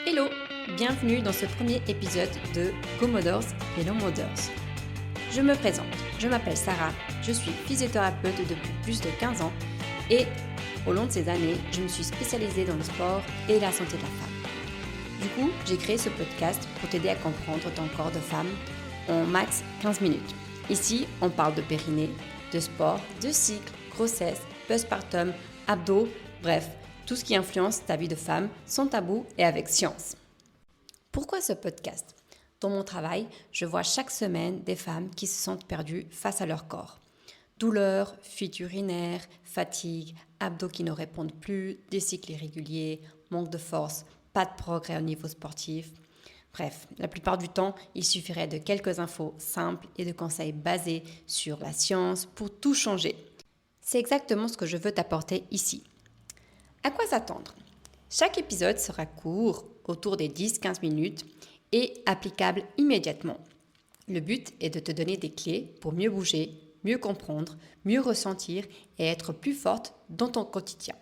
Hello, bienvenue dans ce premier épisode de Go Mothers et No Mothers. Je me présente, je m'appelle Sarah, je suis physiothérapeute depuis plus de 15 ans et au long de ces années, je me suis spécialisée dans le sport et la santé de la femme. Du coup, j'ai créé ce podcast pour t'aider à comprendre ton corps de femme en max 15 minutes. Ici, on parle de périnée, de sport, de cycle, grossesse, postpartum, abdos, bref, tout ce qui influence ta vie de femme sans tabou et avec science. Pourquoi ce podcast ? Dans mon travail, je vois chaque semaine des femmes qui se sentent perdues face à leur corps. Douleurs, fuites urinaires, fatigue, abdos qui ne répondent plus, des cycles irréguliers, manque de force, pas de progrès au niveau sportif. Bref, la plupart du temps, il suffirait de quelques infos simples et de conseils basés sur la science pour tout changer. C'est exactement ce que je veux t'apporter ici. À quoi s'attendre ? Chaque épisode sera court, autour des 10-15 minutes, et applicable immédiatement. Le but est de te donner des clés pour mieux bouger, mieux comprendre, mieux ressentir et être plus forte dans ton quotidien.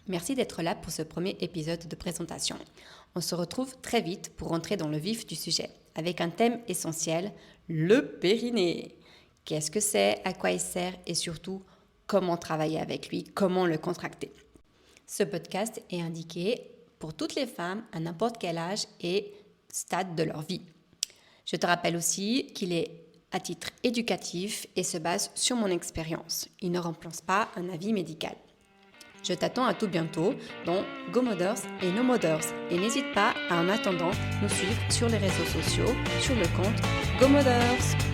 Merci d'être là pour ce premier épisode de présentation. On se retrouve très vite pour rentrer dans le vif du sujet, avec un thème essentiel, le périnée. Qu'est-ce que c'est, à quoi il sert et surtout, comment travailler avec lui, comment le contracter. Ce podcast est indiqué pour toutes les femmes à n'importe quel âge et stade de leur vie. Je te rappelle aussi qu'il est à titre éducatif et se base sur mon expérience. Il ne remplace pas un avis médical. Je t'attends à tout bientôt dans Go Mothers et No Mothers. Et n'hésite pas à en attendant nous suivre sur les réseaux sociaux, sur le compte Go Mothers.